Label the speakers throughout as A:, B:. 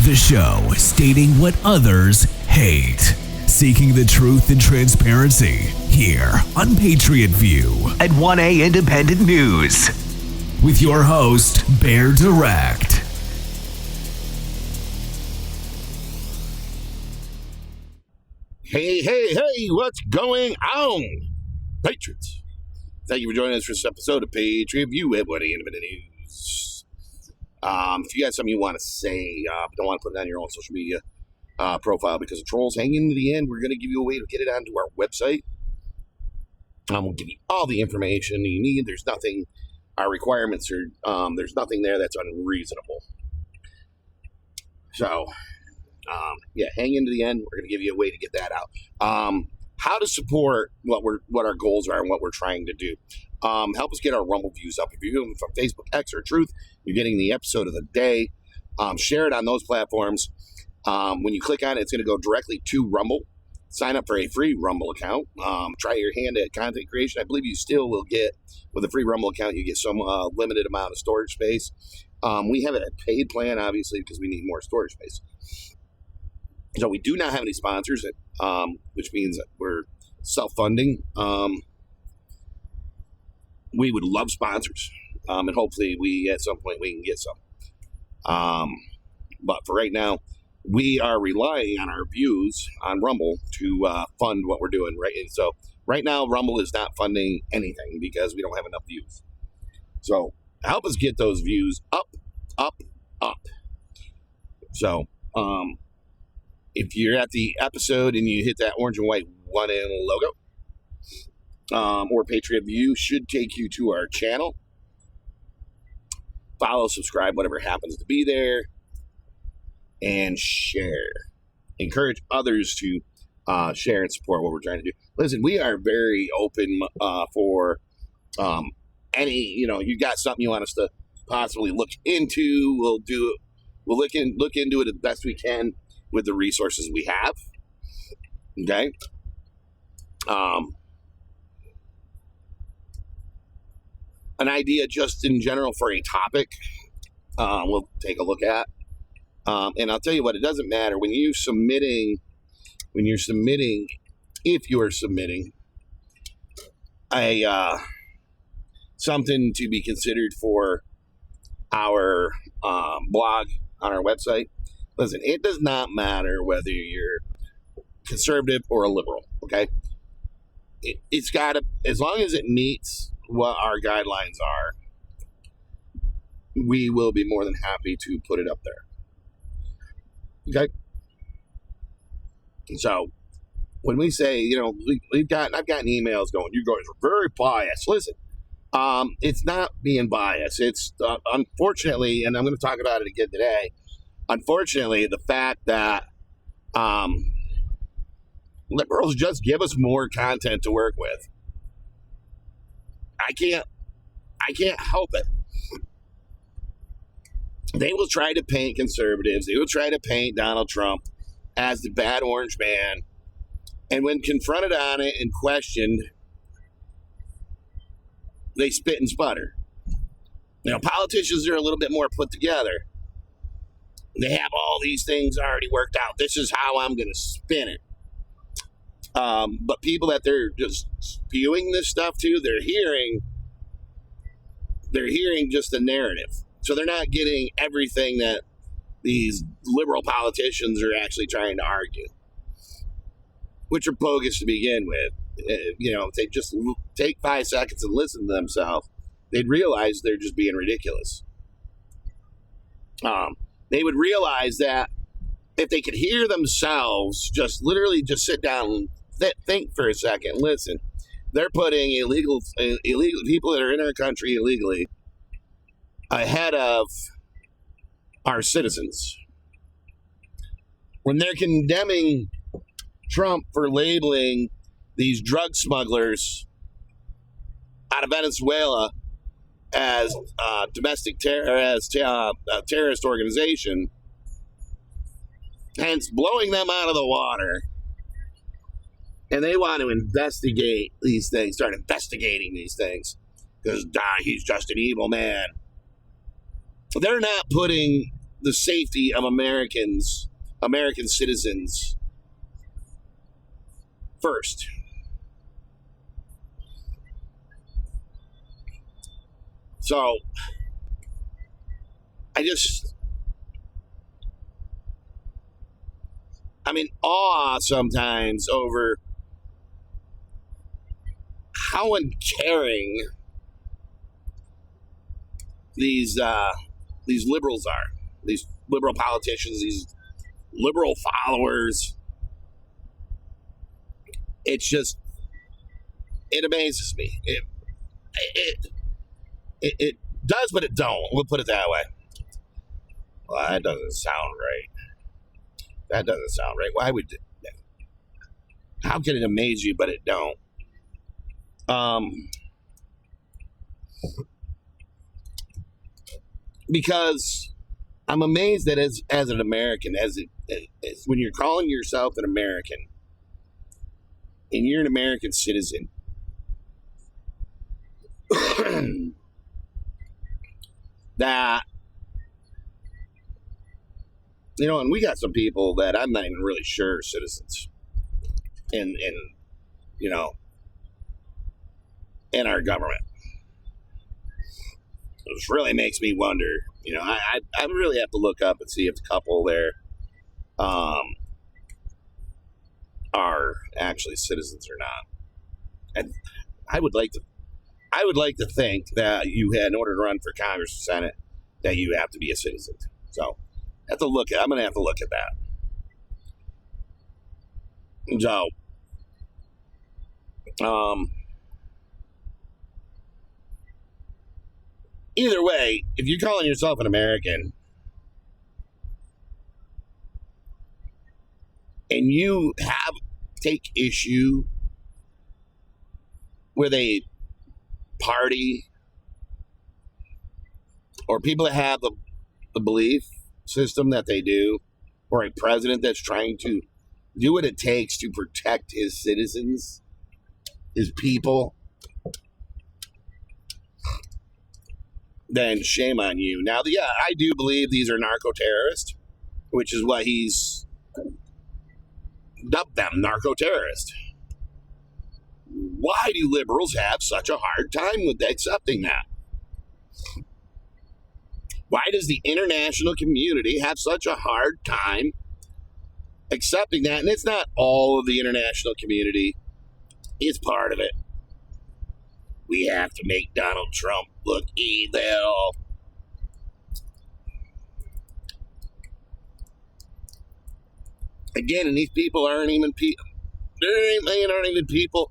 A: The show stating what others hate. Seeking the truth and transparency here on Patriot View
B: at 1A Independent News.
A: With your host, Bear Direct.
C: Hey, what's going on, Patriots? Thank you for joining us for this episode of Patriot View at 1A Independent News. If you got something you want to say, don't want to put it on your own social media profile because the trolls hang in to the end. We're going to give you a way to get it onto our website. We'll give you all the information you need. There's nothing, our requirements are, there's nothing there that's unreasonable. So, hang in to the end. We're going to give you a way to get that out. How to support what our goals are and what we're trying to do. Help us get our Rumble views up. If you're doing it from Facebook, X, or Truth, you're getting the episode of the day. Share it on those platforms. When you click on it, it's going to go directly to Rumble. Sign up for a free Rumble account. Try your hand at content creation. I believe you still will get, with a free Rumble account, you get some limited amount of storage space. We have a paid plan, obviously, because we need more storage space. So we do not have any sponsors, which means that we're self-funding. We would love sponsors, and hopefully at some point we can get some. But for right now, we are relying on our views on Rumble to fund what we're doing, right? And so right now, Rumble is not funding anything because we don't have enough views. So help us get those views up. So if you're at the episode and you hit that orange and white 1N logo, or Patriot View should take you to our channel. Follow, subscribe, whatever happens to be there, and share. Encourage others to share and support what we're trying to do. Listen, we are very open for any, you got something you want us to possibly look into, we'll do it. We'll look into it as best we can with the resources we have. Okay? An idea just in general for a topic, we'll take a look at. And I'll tell you what, it doesn't matter when you're submitting, if you are submitting a something to be considered for our blog on our website. Listen, it does not matter whether you're conservative or a liberal. Okay, it's got to, as long as it meets what our guidelines are, we will be more than happy to put it up there. Okay. So when we say, I've gotten emails going, you guys are very biased. Listen, it's not being biased. It's unfortunately, and I'm going to talk about it again today. Unfortunately, the fact that liberals just give us more content to work with. I can't help it. They will try to paint conservatives. They will try to paint Donald Trump as the bad orange man. And when confronted on it and questioned, they spit and sputter. Politicians are a little bit more put together. They have all these things already worked out. This is how I'm going to spin it. But people that they're just spewing this stuff to, they're hearing just the narrative. So they're not getting everything that these liberal politicians are actually trying to argue, which are bogus to begin with. If they just take 5 seconds and listen to themselves, they'd realize they're just being ridiculous. They would realize that if they could hear themselves, just sit down and think for a second, listen, they're putting illegal people that are in our country illegally ahead of our citizens. When they're condemning Trump for labeling these drug smugglers out of Venezuela as terrorist organization, hence blowing them out of the water, and they want to investigate these things, start investigating these things, because he's just an evil man. They're not putting the safety of American citizens first. So I'm in awe sometimes over how uncaring these liberals are, these liberal politicians, these liberal followers. It's just, it amazes me. It does, but it don't. We'll put it that way. Well, that doesn't sound right. That doesn't sound right. Why would? How can it amaze you, but it don't? Because I'm amazed that as an American, as when you're calling yourself an American, and you're an American citizen, that, you know, and we got some people that I'm not even really sure are citizens in you know, in our government. Which really makes me wonder, you know, I really have to look up and see if the couple there are actually citizens or not. And I would like to think that you had, in order to run for Congress or Senate, that you have to be a citizen. So I'm gonna have to look at that. So either way, if you're calling yourself an American and you take issue with a party or people that have the belief system that they do, or a president that's trying to do what it takes to protect his citizens, his people, then shame on you. Now, yeah, I do believe these are narco-terrorists, which is what he's dubbed them, narco-terrorists. Why do liberals have such a hard time with accepting that? Why does the international community have such a hard time accepting that? And it's not all of the international community. It's part of it. We have to make Donald Trump look evil. Again, and these people aren't even people. They aren't even people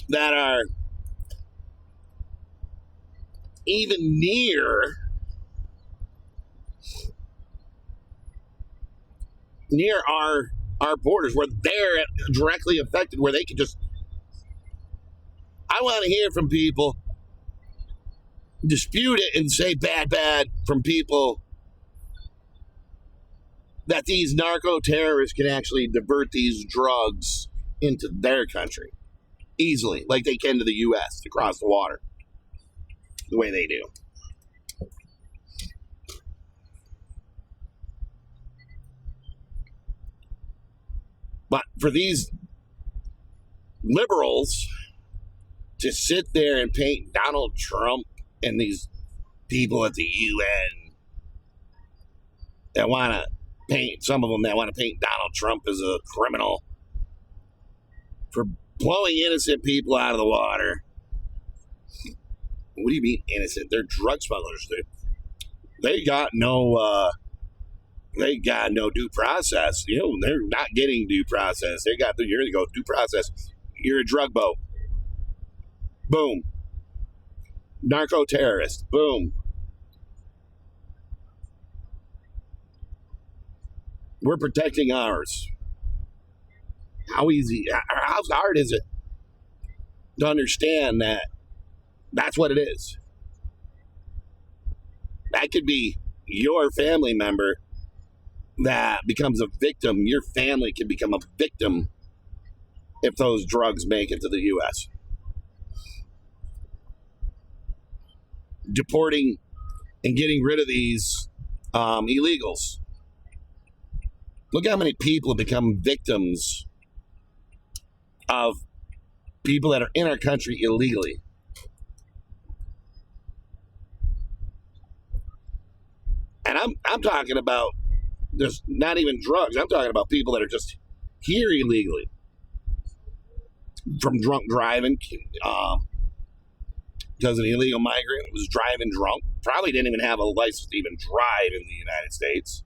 C: that are even near our borders, where they're directly affected, where they can just. I want to hear from people, dispute it, and say bad from people that these narco-terrorists can actually divert these drugs into their country easily, like they can to the U.S., across the water, the way they do. But for these liberals to sit there and paint Donald Trump and these people at the UN that want to paint, some of them that want to paint Donald Trump as a criminal for blowing innocent people out of the water. What do you mean innocent? They're drug smugglers, dude. They got no due process. You know, they're not getting due process. You're going to go due process. You're a drug boat. Boom. Narco-terrorist. Boom. We're protecting ours. How hard is it to understand that that's what it is? That could be your family member that becomes a victim. Your family can become a victim if those drugs make it to the U.S. Deporting and getting rid of these Illegals. Look how many people have become victims of people that are in our country illegally. And I'm talking about just not even drugs. I'm talking about people that are just here illegally. From drunk driving, because an illegal migrant was driving drunk. Probably didn't even have a license to even drive in the United States.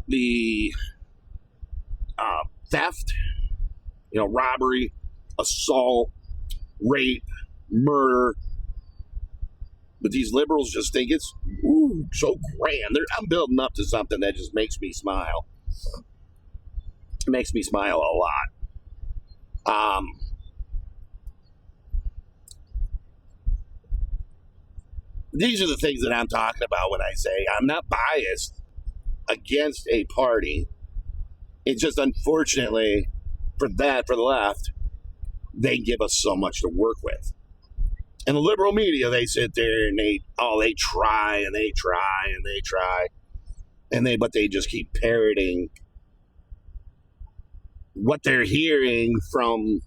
C: The theft, robbery, assault, rape, murder. But these liberals just think it's so grand. I'm building up to something that just makes me smile. It makes me smile a lot. These are the things that I'm talking about when I say I'm not biased against a party. It's just unfortunately for the left, they give us so much to work with. And the liberal media, they sit there and they try and they try and they try. But they just keep parroting what they're hearing from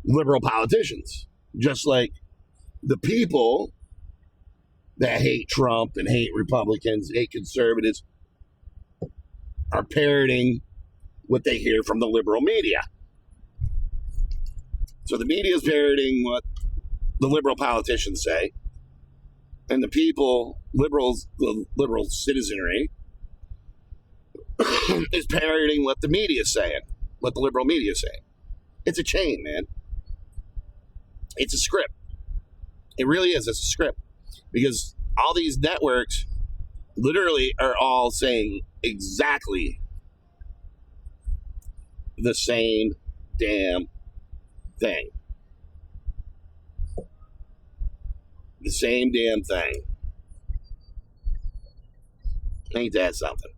C: liberal politicians. Just like the people that hate Trump and hate Republicans, hate conservatives, are parroting what they hear from the liberal media. So the media is parroting what the liberal politicians say, and the liberal citizenry is parroting what the media is saying, what the liberal media is saying. It's a chain, man. It's a script. It really is. It's a script. Because all these networks literally are all saying exactly the same damn thing. The same damn thing. Ain't that something?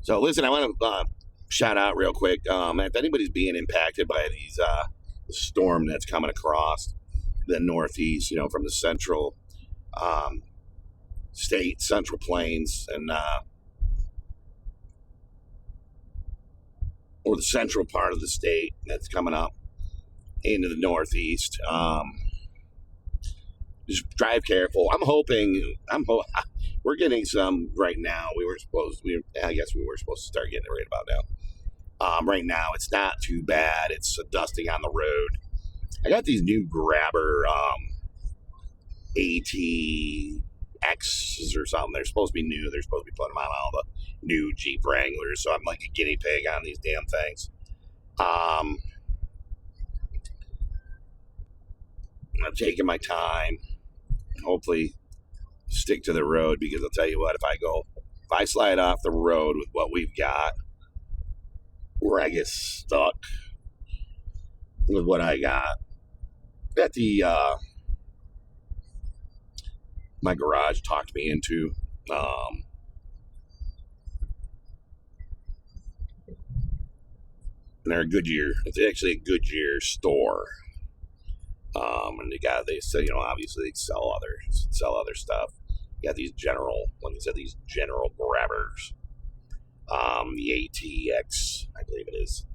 C: So listen, I want to shout out real quick. If anybody's being impacted by these storm that's coming across the Northeast, from the central state, central plains, and or the central part of the state that's coming up into the Northeast. Just drive careful. We're getting some right now. I guess we were supposed to start getting it right about now. Right now, it's not too bad. It's dusting on the road. I got these new Grabber ATXs or something. They're supposed to be new. They're supposed to be putting them on all the new Jeep Wranglers. So I'm like a guinea pig on these damn things. I'm taking my time. Hopefully stick to the road, because I'll tell you what, if I slide off the road with what we've got, where I get stuck with what I got, that my garage talked me into. And they're a Goodyear. It's actually a Goodyear store. And they sell, obviously they sell other stuff. You got these general grabbers. The ATX, I believe it is.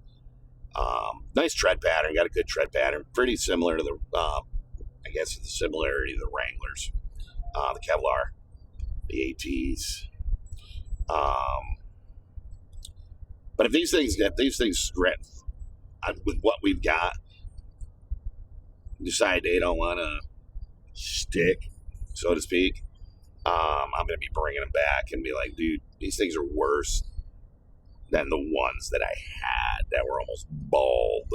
C: Nice tread pattern. Got a good tread pattern. Pretty similar to the, I guess the similarity to the Wranglers, the Kevlar, the ATs. But if these things with what we've got, decide they don't want to stick, so to speak, I'm going to be bringing them back and be like, dude, these things are worse than the ones that I had that were almost bald.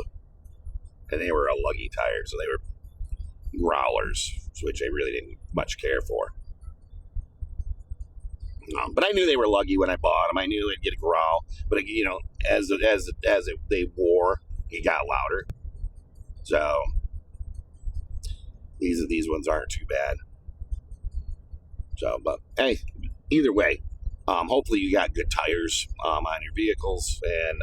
C: And they were a luggy tire, so they were growlers, which I really didn't much care for. But I knew they were luggy when I bought them. I knew it'd get a growl, but as they wore, it got louder. So these ones aren't too bad. So, but hey, either way, Hopefully you got good tires on your vehicles, and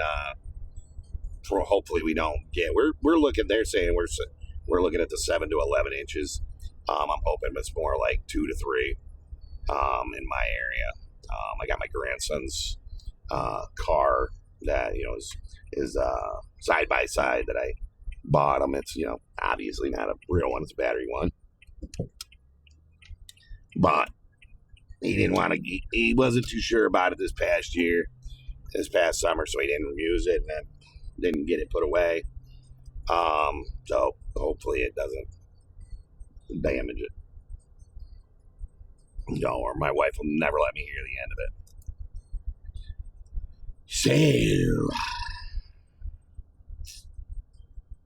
C: hopefully we don't get. We're looking. They're saying we're looking at the 7 to 11 inches. I'm hoping it's more like 2 to 3 in my area. I got my grandson's car that is side by side that I bought him. It's obviously not a real one; it's a battery one. But he didn't want to. He wasn't too sure about it this past summer, so he didn't use it and then didn't get it put away. So hopefully it doesn't damage it. Or my wife will never let me hear the end of it. So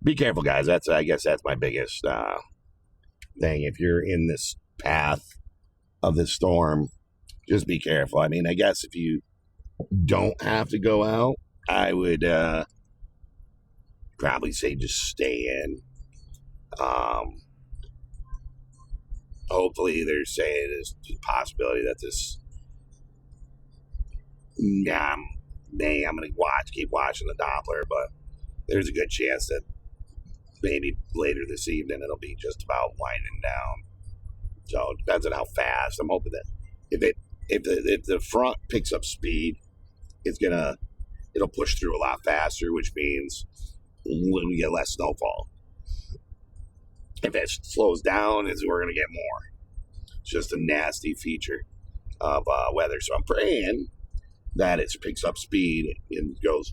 C: be careful, guys. I guess that's my biggest thing. If you're in this path of this storm, just be careful. I mean, I guess if you don't have to go out, I would probably say just stay in. Hopefully they're saying there's a possibility that this, I'm going to keep watching the Doppler, but there's a good chance that maybe later this evening it'll be just about winding down. So it depends on how fast. I'm hoping that if the front picks up speed, it'll push through a lot faster, which means when we get less snowfall. If it slows down, we're going to get more. It's just a nasty feature of weather. So I'm praying that it picks up speed and goes,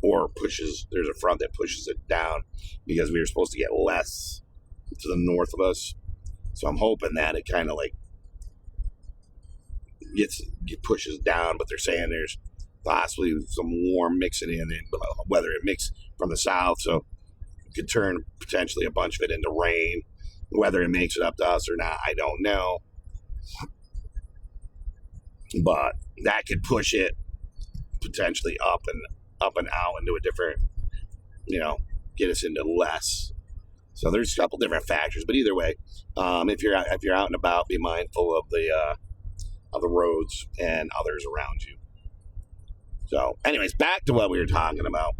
C: or pushes. There's a front that pushes it down, because we were supposed to get less to the north of us. So I'm hoping that it kind of like pushes down, but they're saying there's possibly some warm mixing in, whether it mix from the south, so it could turn potentially a bunch of it into rain. Whether it makes it up to us or not, I don't know. But that could push it potentially up and out into a different, get us into less. So there's a couple different factors, but either way, if you're out and about, be mindful of the roads and others around you. So, anyways, back to what we were talking about.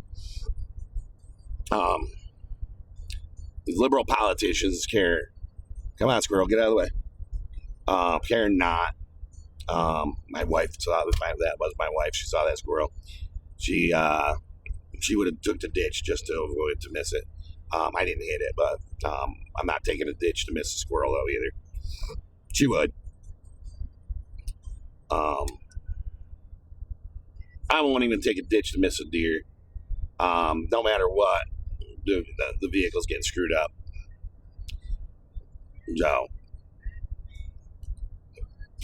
C: These liberal politicians care. Come on, squirrel, get out of the way. Care not. My wife saw this. That was my wife. She saw that squirrel. She would have took the ditch just to avoid to miss it. I didn't hit it, but I'm not taking a ditch to miss a squirrel though either. She would. I won't even take a ditch to miss a deer. No matter what, the vehicle's getting screwed up. So,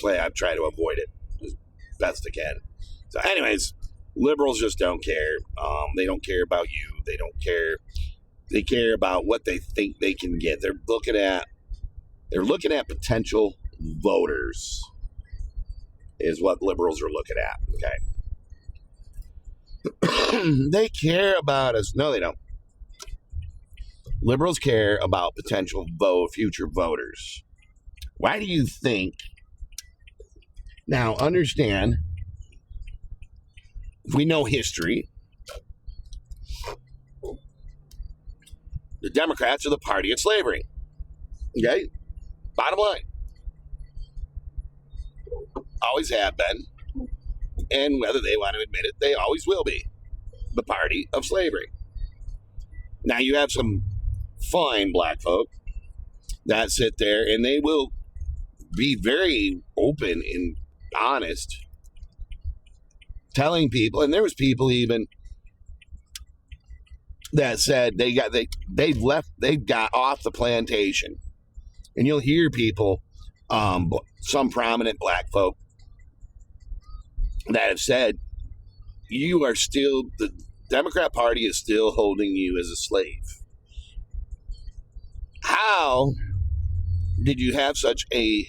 C: I try to avoid it as best I can. So, anyways, liberals just don't care. They don't care about you. They don't care. They care about what they think they can get. They're looking at potential voters. Is what liberals are looking at. Okay. They care about us. No, they don't. Liberals care about potential future voters. Why do you think? Now, understand, if we know history, the Democrats are the party of slavery. Okay? Bottom line. Always have been. And whether they want to admit it, they always will be the party of slavery. Now, you have some fine black folk that sit there and they will be very open and honest, telling people, and there was people even that said they've got off the plantation. And you'll hear people, some prominent black folk that have said, the Democrat Party is still holding you as a slave. How did you have such a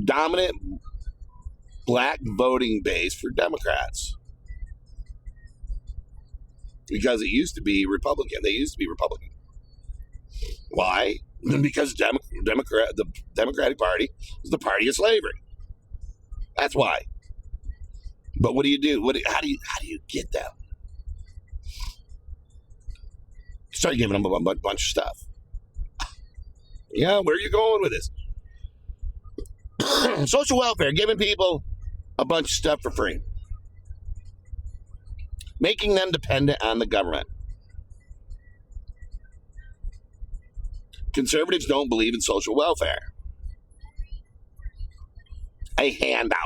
C: dominant black voting base for Democrats? Because it used to be Republican. They used to be Republican. Why? Because the Democratic Party is the party of slavery. That's why. But what do you do? How do you get them? Start giving them a bunch of stuff. Yeah, where are you going with this? Social welfare, giving people a bunch of stuff for free, making them dependent on the government. Conservatives don't believe in social welfare. A handout.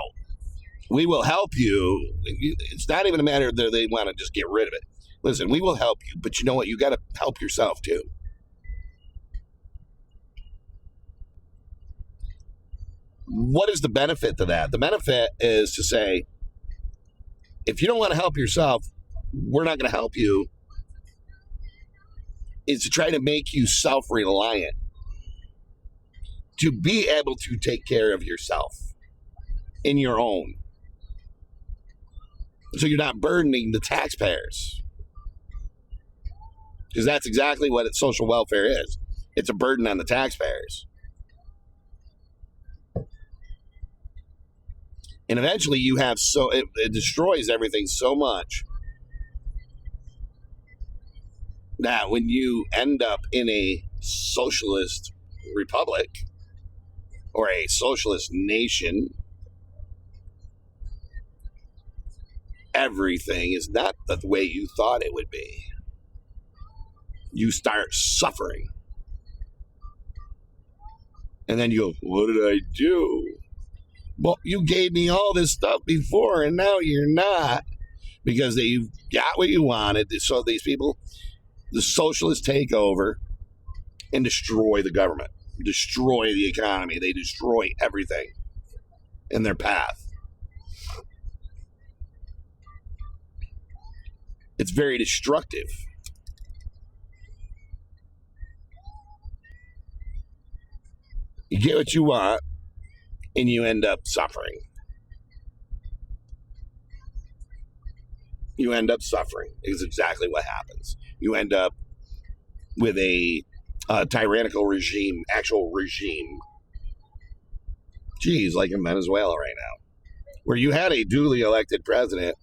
C: We will help you. It's not even a matter of they want to just get rid of it. Listen, we will help you, but you know what? You got to help yourself too. What is the benefit to that? The benefit is to say, if you don't want to help yourself, we're not going to help you. Is to try to make you self-reliant, to be able to take care of yourself in your own. So you're not burdening the taxpayers. Because that's exactly what social welfare is. It's a burden on the taxpayers. And eventually you have it destroys everything so much that when you end up in a socialist republic or a socialist nation, everything is not the way you thought it would be. You start suffering. And then you go, what did I do? Well, you gave me all this stuff before, and now you're not, because they got what you wanted. So these people, the socialists, take over and destroy the government, destroy the economy. They destroy everything in their path. It's very destructive. You get what you want, and you end up suffering. You end up suffering is exactly what happens. You end up with a tyrannical regime, actual regime. Geez, like in Venezuela right now, where you had a duly elected president,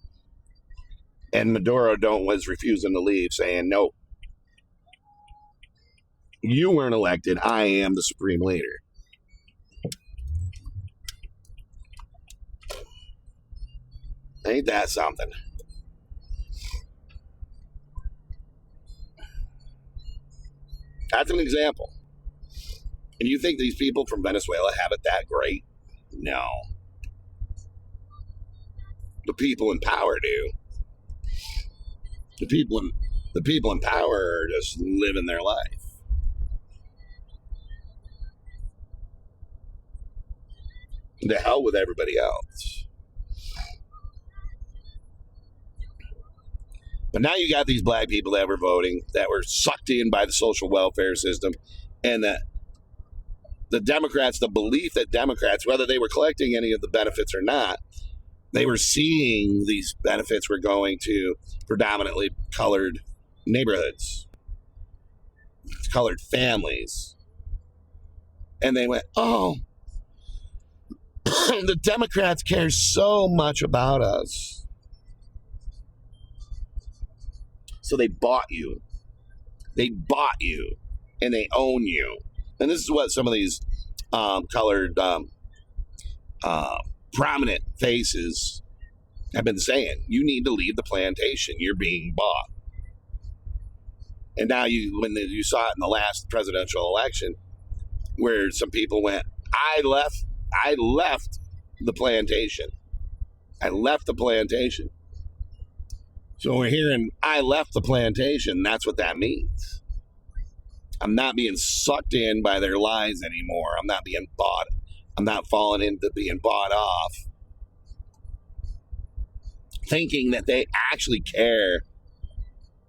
C: and Maduro was refusing to leave, saying, no, you weren't elected. I am the supreme leader. Ain't that something? That's an example. And you think these people from Venezuela have it that great? No. The people in power do. The people in power are just living their life. The hell with everybody else. But now you got these black people that were voting, that were sucked in by the social welfare system, and that the Democrats, the belief that Democrats, whether they were collecting any of the benefits or not, they were seeing these benefits were going to predominantly colored neighborhoods, colored families. And they went, oh, the Democrats care so much about us. So they bought you. They bought you, and they own you. And this is what some of these colored prominent faces have been saying. You need to leave the plantation. You're being bought. And now when you saw it in the last presidential election, where some people went, I left the plantation. I left the plantation. So we're hearing, I left the plantation. That's what that means. I'm not being sucked in by their lies anymore. I'm not being bought. I'm not falling into being bought off. Thinking that they actually care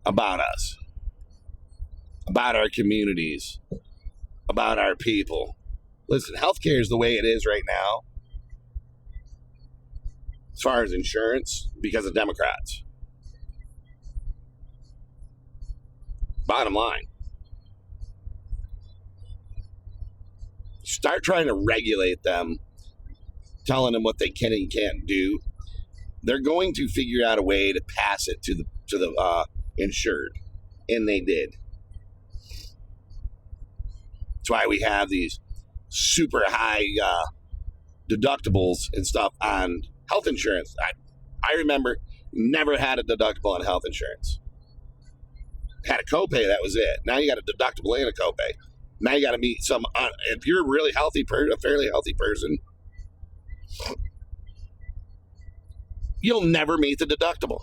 C: about us, about our communities, about our people. Listen, healthcare is the way it is right now, as far as insurance, because of Democrats. Bottom line. Start trying to regulate them telling them what they can and can't do, they're going to figure out a way to pass it to the insured, and they did. That's why we have these super high deductibles and stuff on health insurance. I remember never had a deductible on health insurance. Had a copay, that was it. Now you got a deductible and a copay. Now you got to meet some. If you're a really healthy person, a fairly healthy person, you'll never meet the deductible.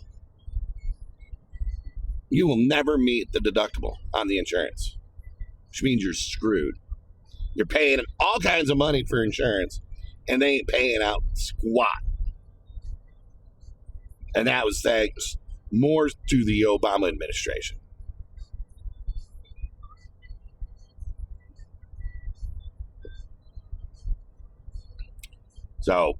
C: You will never meet the deductible on the insurance, which means you're screwed. You're paying all kinds of money for insurance, and they ain't paying out squat. And that was thanks more to the Obama administration. So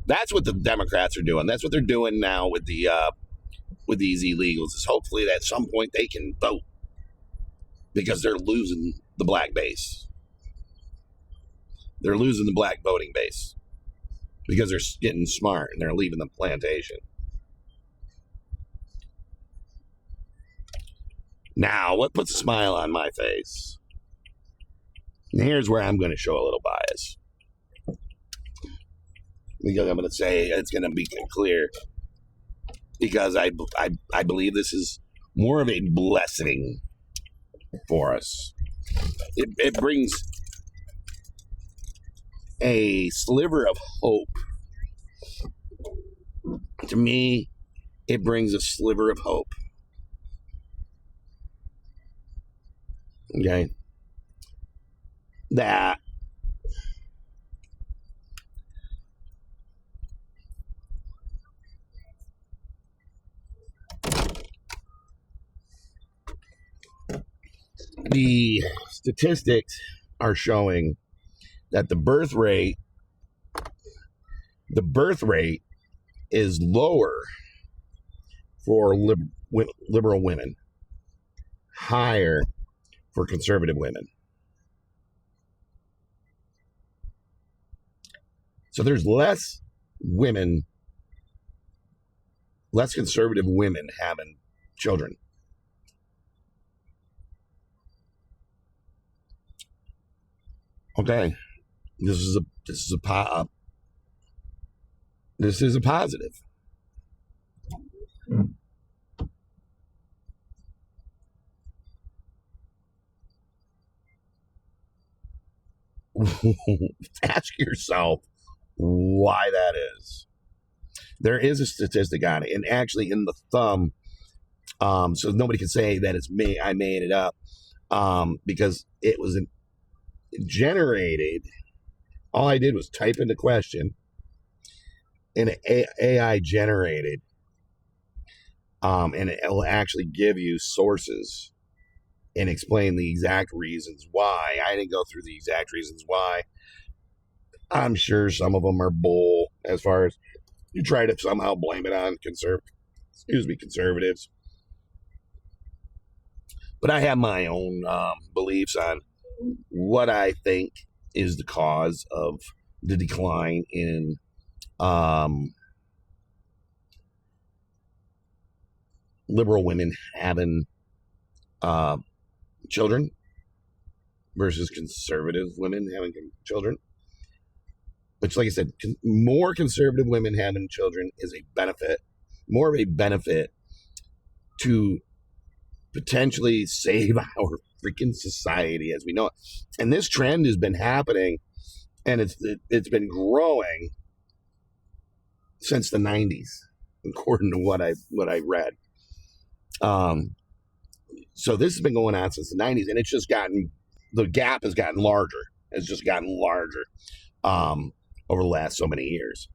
C: that's what the Democrats are doing. That's what they're doing now with the with these illegals. Is hopefully at some point they can vote because they're losing the black base. They're losing the black voting base because they're getting smart and they're leaving the plantation. Now, what puts a smile on my face? And here's where I'm going to show a little bias. Because I'm going to say it's going to be clear. Because I believe this is more of a blessing for us. It brings a sliver of hope. To me, it brings a sliver of hope. Okay? That the statistics are showing that the birth rate is lower for liberal women, higher for conservative women. So there's less conservative women having children. Okay, this is a positive. Ask yourself why that is. There is a statistic on it, and actually in the thumb, so nobody can say that it's me. I made it up because it was generated. All I did was type in the question, and AI generated, and it will actually give you sources and explain the exact reasons why. I didn't go through the exact reasons why. I'm sure some of them are bull as far as you try to somehow blame it on conservatives. But I have my own beliefs on what I think is the cause of the decline in liberal women having children versus conservative women having children. Which, like I said, more conservative women having children is a benefit, more of a benefit to potentially save our freaking society as we know it. And this trend has been happening, and it's been growing since the 90s, according to what I read. So this has been going on since the 90s, and it's just the gap has gotten larger. It's just gotten larger over the last so many years.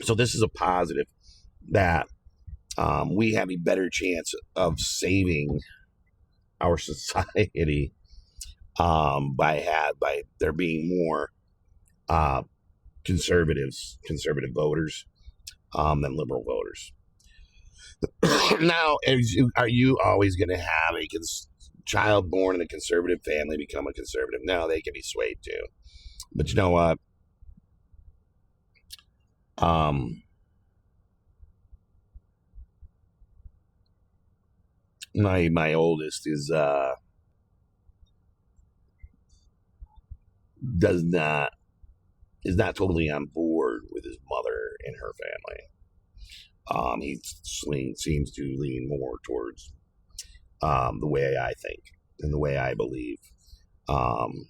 C: So this is a positive that we have a better chance of saving our society by there being more conservative voters than liberal voters. Now, are you always going to have a child born in a conservative family become a conservative? No, they can be swayed too. But you know what? Um, my oldest does not is not totally on board with his mother and her family. Seems to lean more towards the way I think and the way I believe. Um,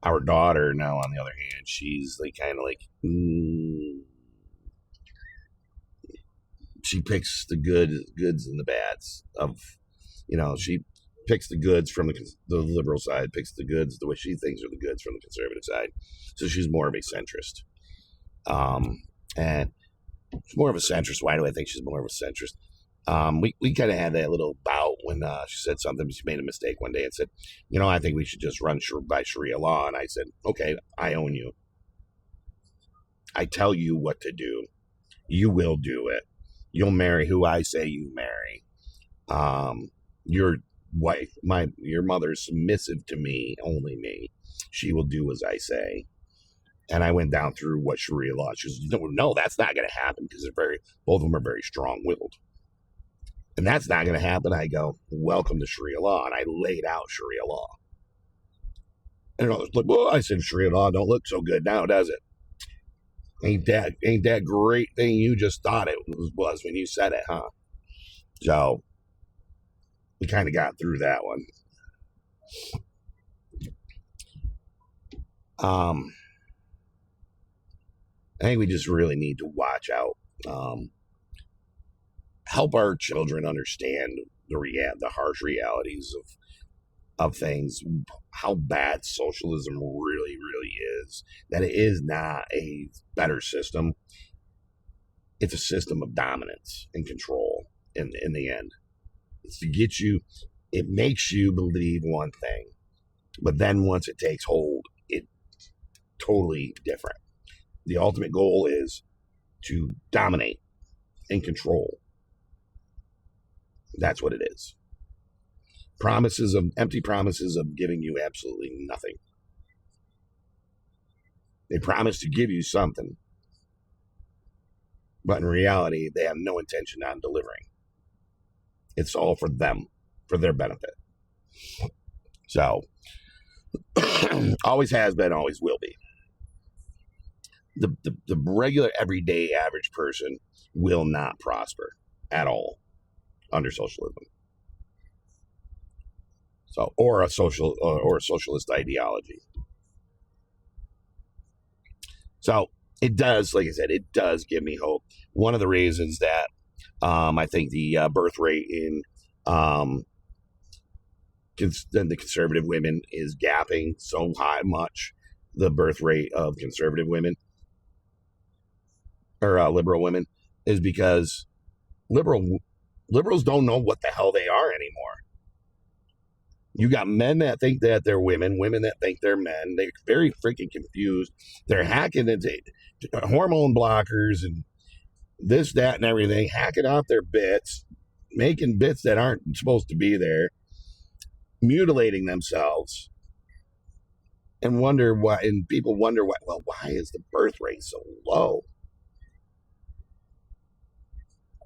C: our daughter now, on the other hand, she's like kind of like she picks the goods and the bads of, she picks the goods from the liberal side, picks the goods the way she thinks are the goods from the conservative side. So she's more of a centrist. And she's more of a centrist. Why do I think she's more of a centrist? We kind of had that little bout when she said something. She made a mistake one day and said, I think we should just run by Sharia law. And I said, okay, I own you. I tell you what to do. You will do it. You'll marry who I say you marry. Your wife, your mother's submissive to me, only me. She will do as I say. And I went down through what Sharia law. She says, no, that's not going to happen because both of them are very strong-willed. And that's not going to happen. I go, welcome to Sharia law. And I laid out Sharia law. And I was like, well, I said, Sharia law don't look so good now, does it? Ain't that great thing you just thought it was when you said it, huh? So we kind of got through that one. I think we just really need to watch out. Help our children understand the harsh realities of things, how bad socialism really, really is, that it is not a better system. It's a system of dominance and control in the end. It's to get you, it makes you believe one thing, but then once it takes hold, it's totally different. The ultimate goal is to dominate and control. That's what it is. Empty promises of giving you absolutely nothing. They promise to give you something, but in reality, they have no intention on delivering. It's all for them, for their benefit. So, always has been, always will be. The regular, everyday, average person will not prosper at all under socialism. So, or a socialist ideology. So it does, like I said, it does give me hope. One of the reasons that I think the birth rate in the conservative women is gapping so much, the birth rate of conservative women or liberal women, is because liberals don't know what the hell they are anymore. You got men that think that they're women that think they're men. They're very freaking confused. They're hacking into hormone blockers and this, that, and everything, hacking off their bits, making bits that aren't supposed to be there, mutilating themselves, and wonder why. And people wonder why. Well, why is the birth rate so low?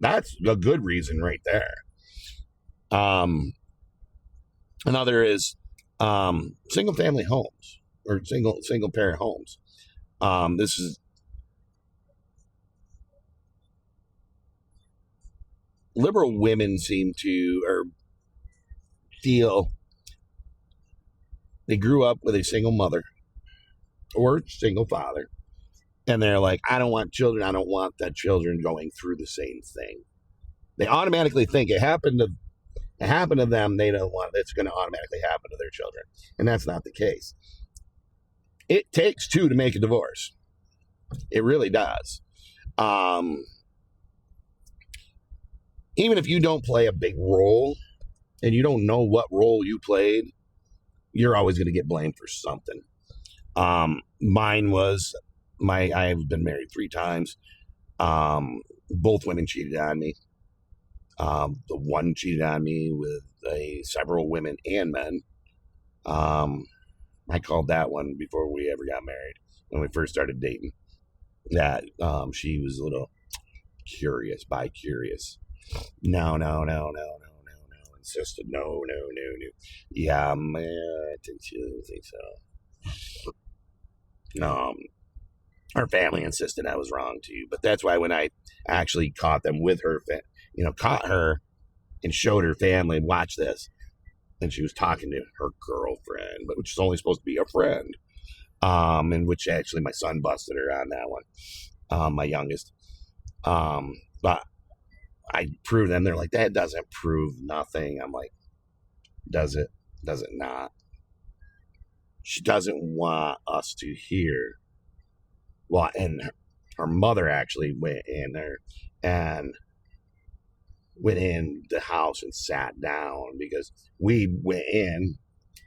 C: That's a good reason right there. Another is single family homes or single parent homes. This is liberal women seem to or feel they grew up with a single mother or single father, and they're like, I don't want children. I don't want that children going through the same thing. They automatically think it happened to them. They don't want it's going to automatically happen to their children, and that's not the case. It takes two to make a divorce. It really does. Even if you don't play a big role and you don't know what role you played, you're always going to get blamed for something. Mine was I've been married 3 times. Both women cheated on me. The one cheated on me with several women and men. I called that one before we ever got married, when we first started dating, that she was a little curious, bi-curious. No. Insisted, no. Yeah, man, I think so. Her family insisted I was wrong too, but that's why when I actually caught them with her, caught her and showed her family, watch this, and she was talking to her girlfriend, but which is only supposed to be a friend, in which actually my son busted her on that one, my youngest, but I proved them. They're like, that doesn't prove nothing. I'm like, does it? Does it not? She doesn't want us to hear. Well, and her mother actually went in there and went in the house and sat down, because we went in,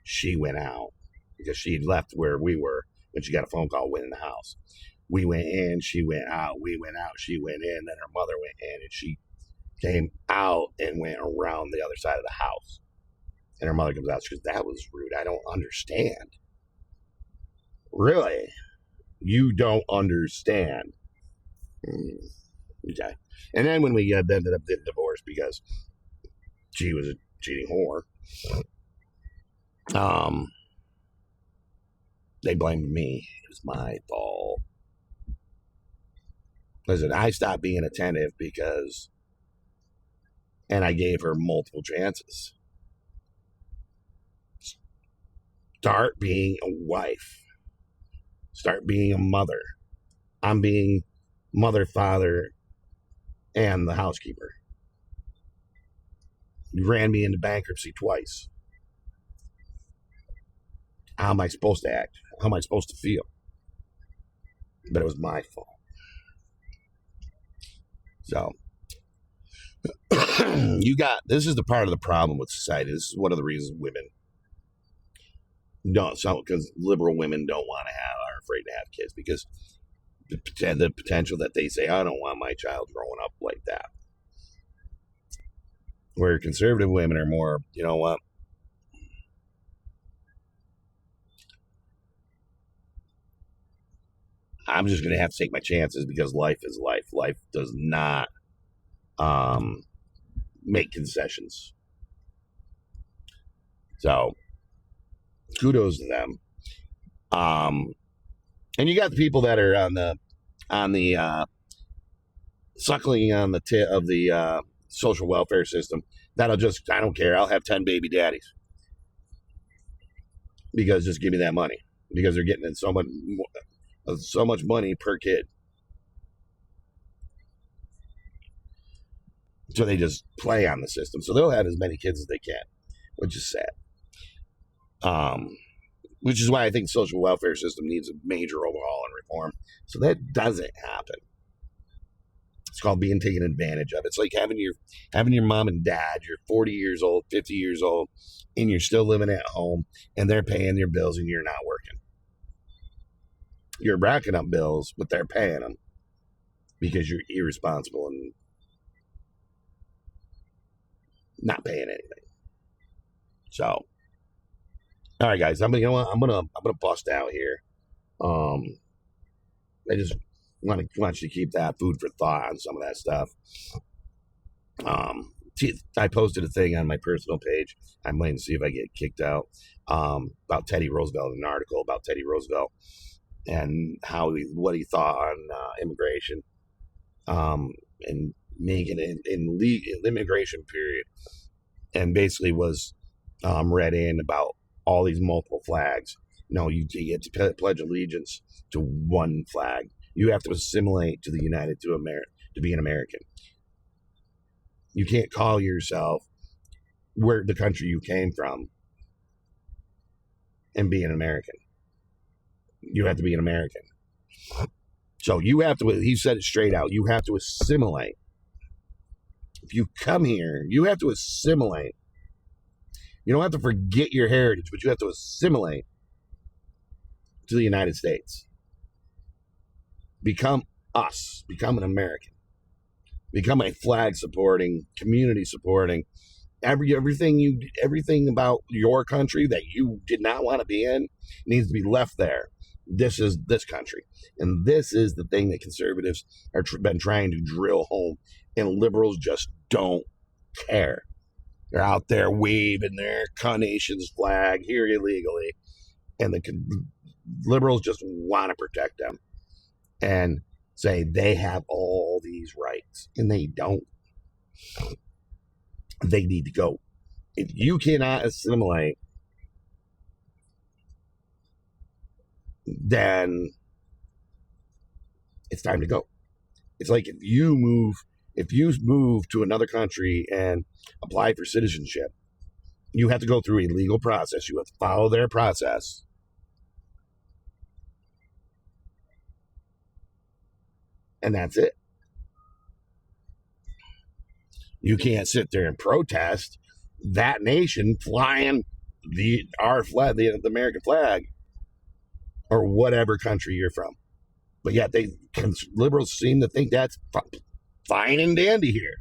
C: she went out, because she left where we were when she got a phone call, went in the house. We went in, she went out, we went out, she went in, then her mother went in, and she came out and went around the other side of the house. And her mother comes out, she goes, that was rude. I don't understand. Really? You don't understand. Okay. And then when we ended up getting divorced because she was a cheating whore, they blamed me. It was my fault. Listen, I stopped being attentive and I gave her multiple chances. Start being a wife. Start being a mother. I'm being mother, father, and the housekeeper. You ran me into bankruptcy twice. How am I supposed to act? How am I supposed to feel? But it was my fault. So, this is the part of the problem with society. This is one of the reasons women don't, because liberal women don't want to are afraid to have kids, because the potential that they say, I don't want my child growing up like that. Where conservative women are more, you know what? I'm just going to have to take my chances, because life is life. Life does not make concessions. So, kudos to them. And you got the people that are on the suckling on the tip of the social welfare system. That'll just, I don't care. I'll have 10 baby daddies, because just give me that money, because they're getting so much money per kid. So they just play on the system. So they'll have as many kids as they can, which is sad. Which is why I think the social welfare system needs a major overhaul and reform. So that doesn't happen. It's called being taken advantage of. It's like having your mom and dad, you're 40 years old, 50 years old, and you're still living at home, and they're paying their bills and you're not working. You're racking up bills, but they're paying them because you're irresponsible and not paying anything. So, all right, guys, I'm gonna bust out here. I just want you to keep that food for thought on some of that stuff. I posted a thing on my personal page. I'm waiting to see if I get kicked out. About Teddy Roosevelt, an article about Teddy Roosevelt and what he thought on immigration, and making it in immigration period, and basically was read in about all these multiple flags. No, you get to pledge allegiance to one flag. You have to assimilate to to be an American. You can't call yourself where the country you came from and be an American. You have to be an American. So you have to, he said it straight out, you have to assimilate. If you come here, you have to assimilate. You don't have to forget your heritage, but you have to assimilate to the United States. Become us. Become an American. Become a flag supporting, community supporting, everything about your country that you did not want to be in needs to be left there. This is this country, and this is the thing that conservatives are been trying to drill home, and liberals just don't care. They're out there waving their Nation's flag here illegally, and the liberals just want to protect them and say they have all these rights, and they don't. They need to go. If you cannot assimilate, then it's time to go. It's like if you move to another country and apply for citizenship, you have to go through a legal process. You have to follow their process. And that's it. You can't sit there and protest that nation flying our flag, the American flag, or whatever country you're from. But yet liberals seem to think that's fine and dandy here.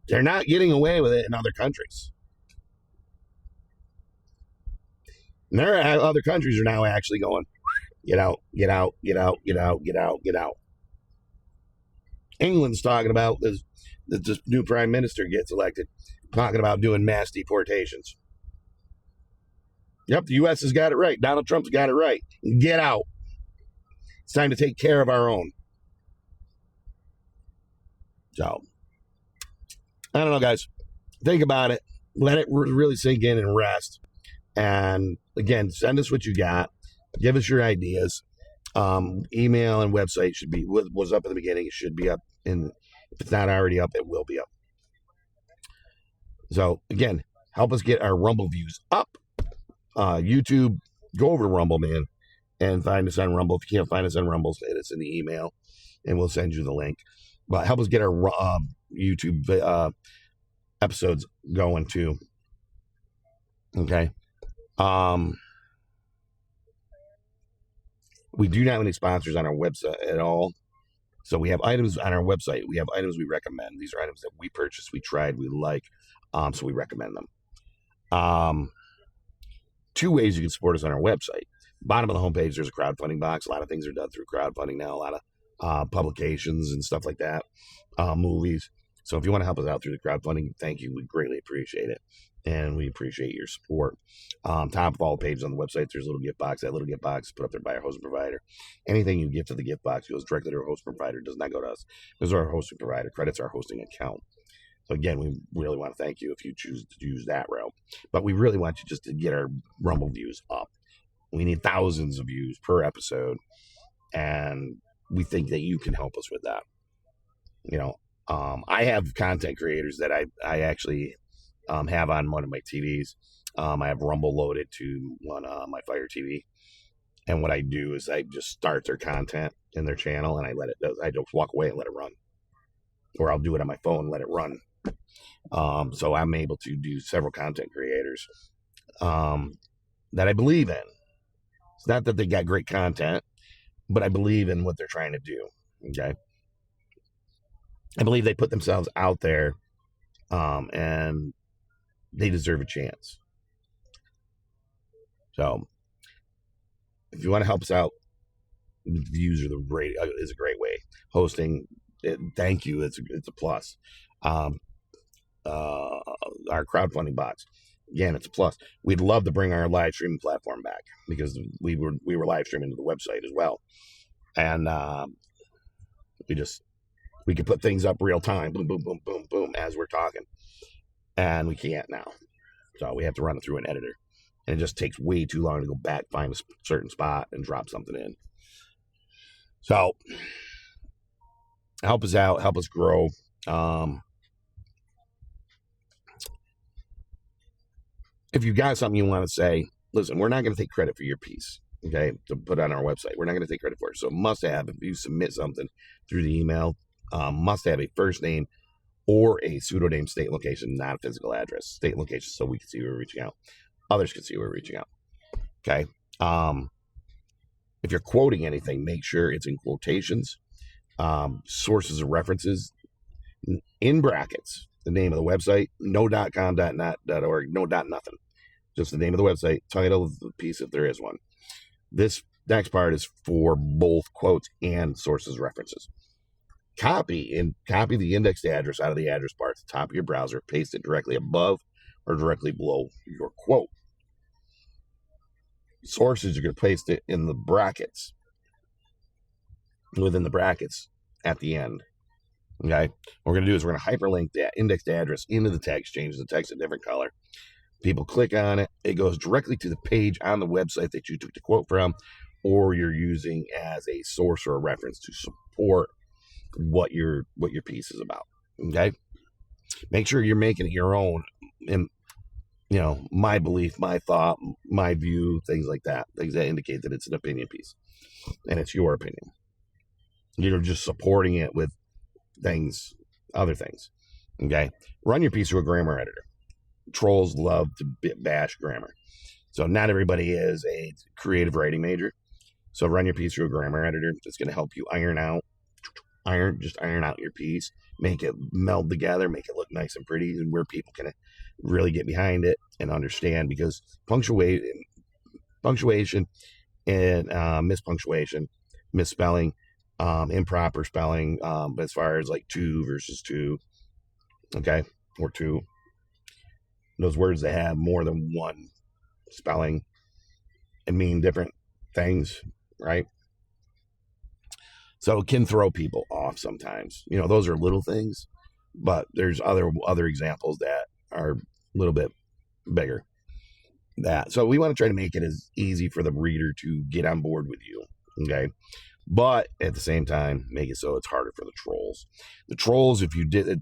C: They're not getting away with it in other countries. And there are other countries are now actually going, get out, get out, get out, get out, get out, get out. England's talking about this new prime minister gets elected, talking about doing mass deportations. Yep, the U.S. has got it right. Donald Trump's got it right. Get out. It's time to take care of our own. So, I don't know, guys. Think about it. Let it really sink in and rest. And again, send us what you got. Give us your ideas. Email and website should be was up at the beginning. It should be up. And if it's not already up, it will be up. So again, help us get our Rumble views up. YouTube, go over to Rumble, man, and find us on Rumble. If you can't find us on Rumble, hit us in the email, and we'll send you the link. But help us get our YouTube episodes going too. Okay. We do not have any sponsors on our website at all. So we have items on our website. We have items we recommend. These are items that we purchased, we tried, we like, so we recommend them. Two ways you can support us on our website. Bottom of the homepage, there's a crowdfunding box. A lot of things are done through crowdfunding now. A lot of publications and stuff like that, movies. So if you want to help us out through the crowdfunding, thank you. We greatly appreciate it. And we appreciate your support. Top of all pages on the website, there's a little gift box. That little gift box is put up there by our hosting provider. Anything you give to the gift box goes directly to our hosting provider. Does not go to us. Because our hosting provider credits our hosting account. So again, we really want to thank you if you choose to use that route. But we really want you just to get our Rumble views up. We need thousands of views per episode. And we think that you can help us with that. I have content creators that I actually have on one of my TVs. I have Rumble loaded to one my Fire TV, and what I do is I just start their content in their channel, and I just walk away and let it run, or I'll do it on my phone and let it run. So I'm able to do several content creators that I believe in. It's not that they got great content, but I believe in what they're trying to do. Okay, I believe they put themselves out there, and they deserve a chance. So, if you want to help us out, views is a great way. Hosting, thank you. It's a plus. Our crowdfunding box, again, it's a plus. We'd love to bring our live streaming platform back because we were live streaming to the website as well, and we could put things up real time, boom, boom, boom, boom, boom, as we're talking. And we can't now. So we have to run it through an editor. And it just takes way too long to go back, find a certain spot, and drop something in. So help us out. Help us grow. If you got something you want to say, listen, we're not going to take credit for your piece, okay, to put on our website. We're not going to take credit for it. So must have, if you submit something through the email, must have a first name or a pseudonym, state location, not a physical address. State location, so we can see who we're reaching out. Others can see who we're reaching out. Okay. If you're quoting anything, make sure it's in quotations, sources of references in brackets. the name of the website, no.com.net.org, no.nothing. Just the name of the website, title of the piece if there is one. This next part is for both quotes and sources references. Copy the indexed address out of the address bar at the top of your browser, paste it directly above or directly below your quote. Sources, you're going to paste it in the brackets, within the brackets at the end. Okay, what we're going to do is we're going to hyperlink that indexed address into the text, change the text a different color. People click on it, it goes directly to the page on the website that you took the quote from, or you're using as a source or a reference to support what your piece is about. Okay, make sure you're making it your own, and my belief, my thought, my view, things like that, things that indicate that it's an opinion piece and it's your opinion. You're just supporting it with other things. Okay, run your piece through a grammar editor. Trolls love to bash grammar, so not everybody is a creative writing major. So run your piece through a grammar editor. It's going to help you iron out your piece, make it meld together, make it look nice and pretty, and where people can really get behind it and understand, because punctuation and mispunctuation, misspelling, improper spelling, as far as like two versus two, okay, or two, those words that have more than one spelling and mean different things, right? So it can throw people off sometimes. Those are little things, but there's other examples that are a little bit bigger. So we want to try to make it as easy for the reader to get on board with you, okay? But at the same time, make it so it's harder for the trolls. The trolls, if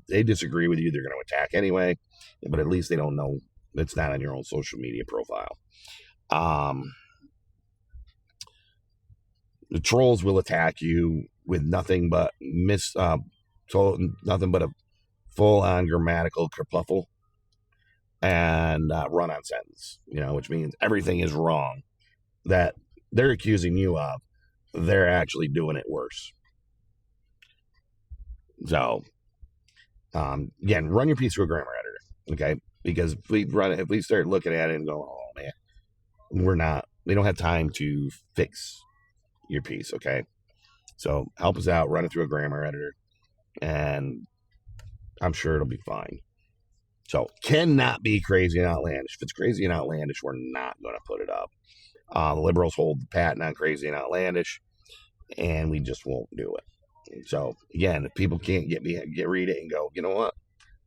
C: they disagree with you, they're going to attack anyway, but at least they don't know it's not on your own social media profile. The trolls will attack you with nothing but a full-on grammatical kerfuffle and run-on sentence, which means everything is wrong that they're accusing you of. They're actually doing it worse. So, again, run your piece through a grammar editor, okay? Because if we start looking at it and go, oh man, we don't have time to fix your piece, okay? So help us out, run it through a grammar editor, and I'm sure it'll be fine. So cannot be crazy and outlandish. If it's crazy and outlandish, we're not going to put it up. The liberals hold the patent on crazy and outlandish, and we just won't do it. So again, if people can't read it and go, you know what?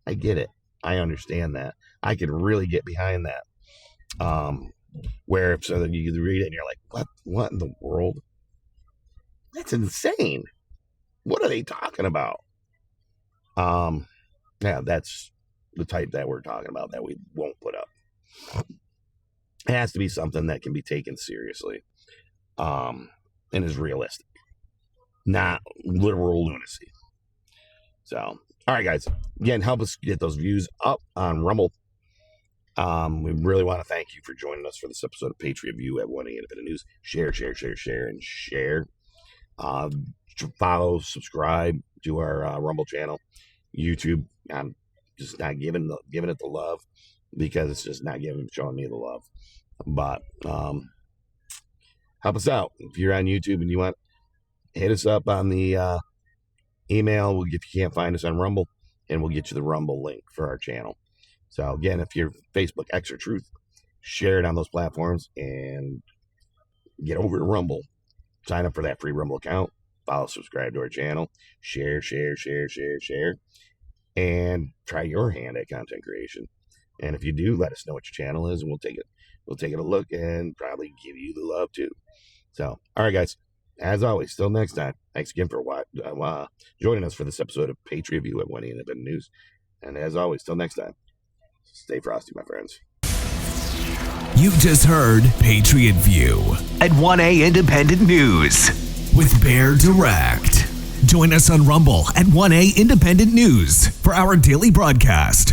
C: I get it. I understand that. I can really get behind that. So then you read it and you're like, what in the world? That's insane. What are they talking about? Yeah, that's the type that we're talking about that we won't put up. It has to be something that can be taken seriously, and is realistic, not literal lunacy. So, all right, guys. Again, help us get those views up on Rumble. We really want to thank you for joining us for this episode of Patriot View at 1A Independent News. Share, and share. Follow, subscribe to our Rumble channel. YouTube, I'm just not giving it the love because it's just not showing me the love. But help us out. If you're on YouTube and you want, hit us up on the email. If you can't find us on Rumble, and we'll get you the Rumble link for our channel. So again, if you're Facebook, X, or Truth, share it on those platforms and get over to Rumble. Sign up for that free Rumble account. Follow, subscribe to our channel. Share. And try your hand at content creation. And if you do, let us know what your channel is, and we'll take it a look and probably give you the love too. So, all right, guys. As always, till next time. Thanks again for joining us for this episode of Patriot View at 1A Independent News. And as always, till next time, stay frosty, my friends.
A: You just heard Patriot View
B: at 1A Independent News
A: with Bear Direct. Join us on Rumble at 1A Independent News for our daily broadcast.